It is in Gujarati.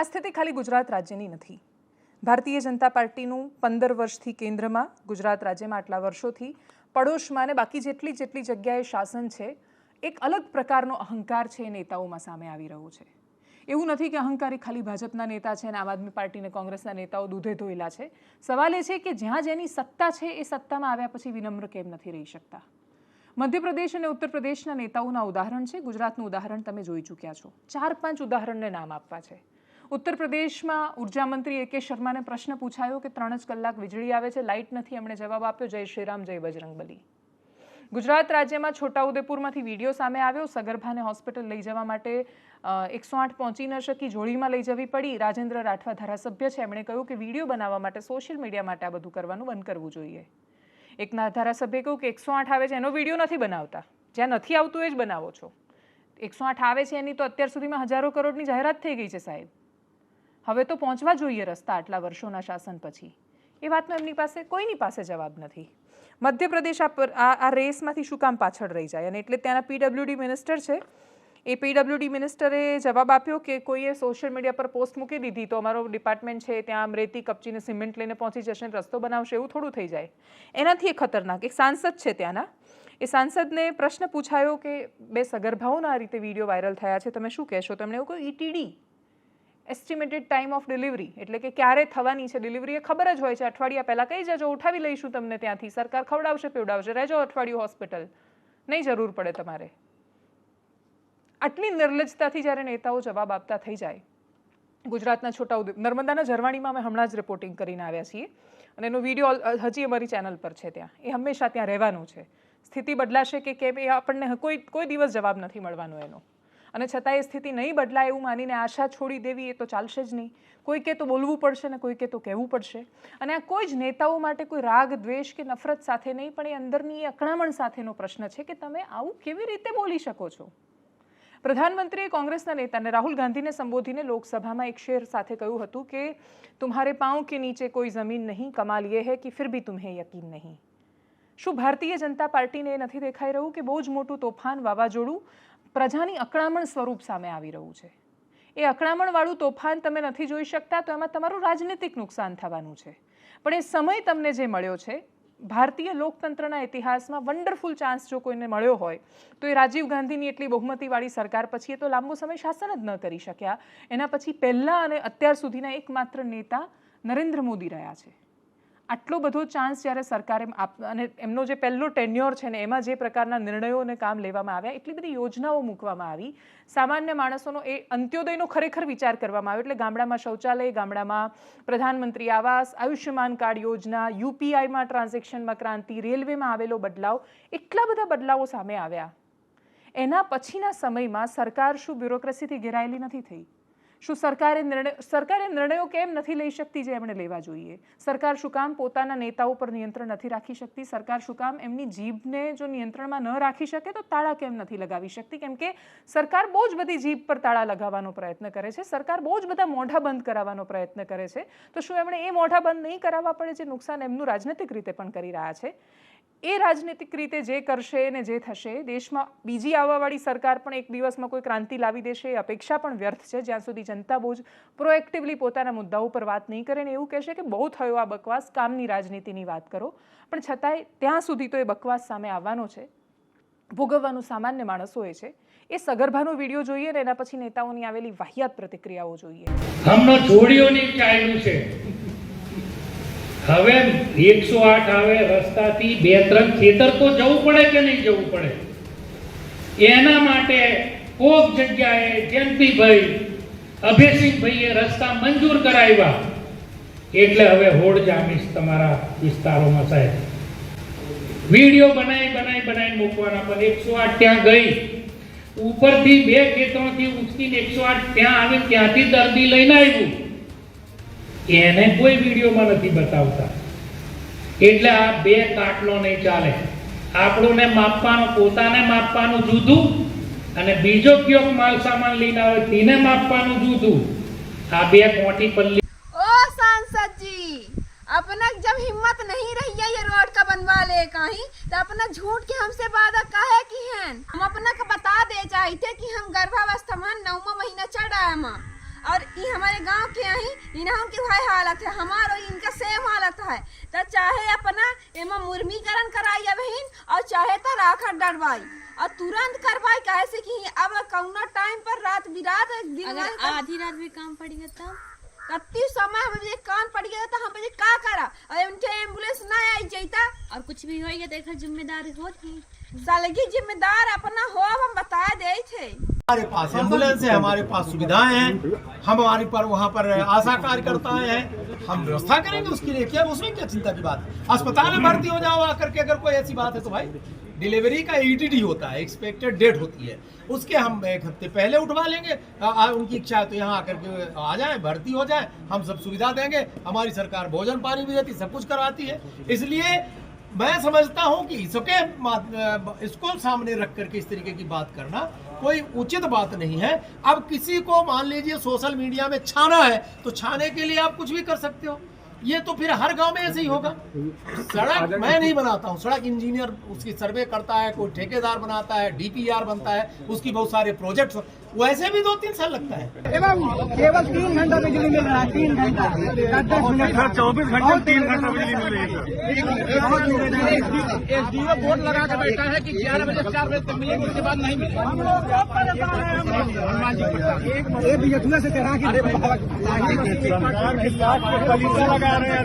સ્થિતિ ખાલી ગુજરાત રાજ્યની નથી. ભારતીય જનતા પાર્ટીનું 15 વર્ષથી કેન્દ્રમાં, ગુજરાત રાજ્યમાં આટલા વર્ષોથી પડોશમાં અને બાકી જેટલી જગ્યાએ શાસન છે, એક અલગ પ્રકારનો અહંકાર છે એ નેતાઓમાં સામે આવી રહ્યો છે. એવું નથી કે અહંકારી ખાલી ભાજપના નેતા છે અને આમ આદમી પાર્ટી અને કોંગ્રેસના નેતાઓ દૂધે ધોયેલા છે. સવાલ એ છે કે જ્યાં જેની સત્તા છે એ સત્તામાં આવ્યા પછી વિનમ્ર કેમ નથી રહી શકતા. મધ્યપ્રદેશ અને ઉત્તર પ્રદેશના નેતાઓના ઉદાહરણ છે. ગુજરાતનું ઉદાહરણ તમે જોઈ ચૂક્યા છો. 4-5 ઉદાહરણને નામ આપવા છે. ઉત્તર પ્રદેશમાં ઉર્જા મંત્રી A.K. શર્માને પ્રશ્ન પૂછાયો કે 3 જ કલાક વીજળી આવે છે, લાઇટ નથી. એમણે જવાબ આપ્યો, જય શ્રી રામ, જય બજરંગબલી. ગુજરાત રાજ્યમાં છોટાઉદેપુરમાંથી વિડીયો સામે આવ્યો. સગર્ભાને હોસ્પિટલ લઈ જવા માટે 108 પહોંચી ન શકી, જોડીમાં લઈ જવી પડી. રાજેન્દ્ર રાઠવા ધારાસભ્ય છે, એમણે કહ્યું કે વિડીયો બનાવવા માટે, સોશિયલ મીડિયા માટે આ બધું કરવાનું બંધ કરવું જોઈએ. એકના ધારાસભ્યએ કહ્યું કે 108 આવે છે એનો વિડીયો નથી બનાવતા, જ્યાં નથી આવતું એ જ બનાવો છો. 108 આવે છે એની તો અત્યાર સુધીમાં હજારો કરોડની જાહેરાત થઈ ગઈ છે સાહેબ. હવે તો પહોંચવા જોઈએ રસ્તા આટલા વર્ષોના શાસન પછી. એ વાતનો એમની પાસે કોઈની પાસે જવાબ નથી. મધ્યપ્રદેશ આ રેસમાંથી શું કામ પાછળ રહી જાય? અને એટલે ત્યાંના PWD મિનિસ્ટર છે, એ PWD મિનિસ્ટરે જવાબ આપ્યો કે કોઈએ સોશિયલ મીડિયા પર પોસ્ટ મૂકી દીધી તો અમારો ડિપાર્ટમેન્ટ છે ત્યાં રેતી કપચીને સિમેન્ટ લઈને પહોંચી જશે અને રસ્તો બનાવશે, એવું થોડું થઈ જાય. એનાથી એ ખતરનાક એક સાંસદ છે ત્યાંના, એ સાંસદને પ્રશ્ન પૂછાયો કે 2 સગર્ભાઓના આ રીતે વિડીયો વાયરલ થયા છે, તમે શું કહેશો? તેમણે એવું કહ્યું ETD, estimated time of delivery, એટલે કે ક્યારે થવાની છે ડિલિવરી એ ખબર જ હોય છે. અઠવાડિયા પહેલાં કહી જજો, ઉઠાવી લઈશું તમને ત્યાંથી, સરકાર ખવડાવશે પીવડાવશે, રહેજો અઠવાડિયું હોસ્પિટલ, નહીં જરૂર પડે તમારે. આટલી નિર્લજ્જતાથી જ્યારે નેતાઓ જવાબ આપતા થઈ જાય. ગુજરાતના છોટાઉદેપુર, નર્મદાના ઝરવાણીમાં અમે હમણાં જ રિપોર્ટિંગ કરીને આવ્યા છીએ અને એનો વિડીયો હજી અમારી ચેનલ પર છે. ત્યાં એ હંમેશા ત્યાં રહેવાનું છે. સ્થિતિ બદલાશે કે કેમ એ આપણને કોઈ દિવસ જવાબ નથી મળવાનો એનો. અને છતાં એ સ્થિતિ નહીં બદલાય એવું માનીને આશા છોડી દેવી એ તો ચાલશે જ નહીં. કોઈ કે તો બોલવું પડશે ને કોઈ કે તો કહેવું પડશે. અને આ કોઈ જ નેતાઓ માટે કોઈ રાગ, દ્વેષ કે નફરત સાથે નહીં, પણ એ અંદરની અકળામણ સાથેનો પ્રશ્ન છે કે તમે આવું કેવી રીતે બોલી શકો છો? પ્રધાનમંત્રીએ કોંગ્રેસના નેતાને રાહુલ ગાંધીને સંબોધીને લોકસભામાં એક શેર સાથે કહ્યું હતું કે તુમ્હારે પાંવ કે નીચે કોઈ જમીન નહીં, કમાલ યે હૈ કે ફિર ભી તુમ્હેં યકીન નહીં. શું ભારતીય જનતા પાર્ટીને એ નથી દેખાઈ રહ્યું કે બહુ જ મોટું તોફાન, વાવાઝોડું પ્રજાની અકળામણ સ્વરૂપ સામે આવી રહ્યું છે? એ અકળામણવાળું તોફાન તમે નથી જોઈ શકતા તો એમાં તમારું રાજનીતિક નુકસાન થવાનું છે. પણ એ સમય તમને જે મળ્યો છે, ભારતીય લોકતંત્રના ઇતિહાસમાં વન્ડરફુલ ચાન્સ જો કોઈને મળ્યો હોય તો એ રાજીવ ગાંધીની એટલી બહુમતીવાળી સરકાર પછી એ તો લાંબો સમય શાસન જ ન કરી શક્યા. એના પછી પહેલા અને અત્યાર સુધીના એકમાત્ર નેતા નરેન્દ્ર મોદી રહ્યા છે. આટલો બધો ચાન્સ જ્યારે સરકારે અને એમનો જે પહેલો ટેન્યોર છે ને એમાં જે પ્રકારના નિર્ણયો અને કામ લેવામાં આવ્યા, એટલી બધી યોજનાઓ મૂકવામાં આવી, સામાન્ય માણસોનો એ અંત્યોદયનો ખરેખર વિચાર કરવામાં આવ્યો. એટલે ગામડામાં શૌચાલય, ગામડામાં પ્રધાનમંત્રી આવાસ, આયુષ્યમાન કાર્ડ યોજના, UPIમાં ટ્રાન્ઝેક્શનમાં ક્રાંતિ, રેલવેમાં આવેલો બદલાવ, એટલા બધા બદલાવો સામે આવ્યા. એના પછીના સમયમાં સરકાર શું બ્યુરોક્રેસીથી ઘેરાયેલી નથી થઈ? શું સરકારે નિર્ણયો કેમ નથી લઈ શકતી જે એમણે લેવા જોઈએ? સરકાર શું કામ પોતાના નેતાઓ પર નિયંત્રણ નથી રાખી શકતી? સરકાર શું કામ એમની જીભને જો નિયંત્રણમાં ન રાખી શકે તો તાળા કેમ નથી લગાવી શકતી? કેમ કે સરકાર બહુ જ બધી જીભ પર તાળા લગાવવાનો પ્રયત્ન કરે છે, સરકાર બહુ જ બધા મોઢા બંધ કરાવવાનો પ્રયત્ન કરે છે. તો શું એમણે એ મોઢા બંધ નહીં કરાવવા પડે જે નુકસાન એમનું રાજનીતિક રીતે પણ કરી રહ્યા છે? એ રાજનીતિક રીતે જે કરશે ને જે થશે, દેશમાં બીજી આવવાવાળી સરકાર પણ એક દિવસમાં કોઈ ક્રાંતિ લાવી દેશે એ અપેક્ષા પણ વ્યર્થ છે, જ્યાં સુધી જનતા બહુ જ પ્રોએક્ટિવલી પોતાના મુદ્દાઓ પર વાત નહીં કરે ને એવું કહેશે કે બહુ થયો આ બકવાસ, કામની રાજનીતિની વાત કરો. પણ છતાંય ત્યાં સુધી તો એ બકવાસ સામે આવવાનો છે, ભોગવવાનું સામાન્ય માણસોએ છે. એ સગર્ભાનો વિડીયો જોઈએ ને એના પછી નેતાઓની આવેલી વાહિયાત પ્રતિક્રિયાઓ જોઈએ. હમનો જોડીઓની ચાલ્યું છે. હવે 108 આવે રસ્તાથી 2-3 ખેતર તો જવું પડે કે નહીં જવું પડે? એના માટે કોક જગ્યાએ જયંતિભાઈ, અભયસિંહભાઈએ રસ્તા મંજૂર કરાવ્યા. એટલે હવે હોડ જામીશ તમારા વિસ્તારોમાં સાહેબ. વિડીયો બનાવી મૂકવાના. પણ 108 ત્યાં ગઈ, ઉપરથી 2 ખેતરોથી ઉચકીને 108 ત્યાં આવે, ત્યાંથી દર્દી લઈને આવ્યું. એને કોઈ વિડીયોમાં નથી બતાવતા. એટલે આ 2 કાટલો નહીં ચાલે. આપણને માપવાનું, પોતાને માપવાનું જુદું અને બીજો કયો માલ સામાન લઈને આવે તેને માપવાનું જુદું. આ 2 મોટી પલ્લી. ओ सांसद जी, अपना जब हिम्मत नहीं रही है ये रोड का बनवा ले कहीं तो अपना झूठ के हमसे वादा काहे की हैं? हम अपना का बता दे चाहते कि हम गर्भावस्था में 9वां महीना चढ़ आए मां और ये हमारे गांव के यहीं इन्हों की भाई हालत है, हमारा और इनका सेम हालत है। तो चाहे अपना एमा मुर्मीकरण कराई बहन और चाहे तो राखड़ डरवाई और तुरंत करवाई, कहे से कि अब कौना टाइम पर रात बिरात दिन अगर आधी रात में काम पड़ गया तब कत्ती समय हमें जे कान पड़ गया तो हम बजे का करा, और उनके एम्बुलेंस ना आई जाता और कुछ भी हो गया तो एक जिम्मेदारी होती सालगी जिम्मेदार अपना हो, अब हम बता दे थे। हमारे पास एम्बुलेंस है, हमारे पास सुविधाएं हैं, हम हमारे पर वहाँ पर आशा कार्यकर्ता हैं, हम व्यवस्था करेंगे उसके लिए। क्या उसमें क्या चिंता की बात है? अस्पताल में भर्ती हो जाओ आकर के, अगर कोई ऐसी बात है तो भाई डिलीवरी का EDD होता है, एक्सपेक्टेड डेट होती है, उसके हम 1 हफ्ते पहले उठवा लेंगे। उनकी इच्छा है तो यहाँ आकर के आ जाए, भर्ती हो जाए, हम सब सुविधा देंगे। हमारी सरकार भोजन पानी भी देती, सब कुछ करवाती है। इसलिए मैं समझता हूँ कि इसको सामने रख करके इस तरीके की बात करना कोई उचित बात नहीं है। अब किसी को मान लीजिए सोशल मीडिया में छाना है तो छाने के लिए आप कुछ भी कर सकते हो, ये तो फिर हर गांव में ऐसे ही होगा। सड़क मैं नहीं बनाता हूँ, सड़क इंजीनियर उसकी सर्वे करता है, कोई ठेकेदार बनाता है, DPR बनता है, उसकी बहुत सारे प्रोजेक्ट्स, वैसे भी 2-3 साल लगता है। एवं केवल 3 घंटा बिजली मिल रहा है, 3 घंटा 10 मिनट 24 घंटे 3 घंटा बिजली मिल रही है। SDO बोर्ड लगा के बैठा है कि 11 बजे 4 बजे तक मिलेगी, उसके बाद नहीं मिलेगी। एक बिजथुआ से तेरा लगा रहे हैं।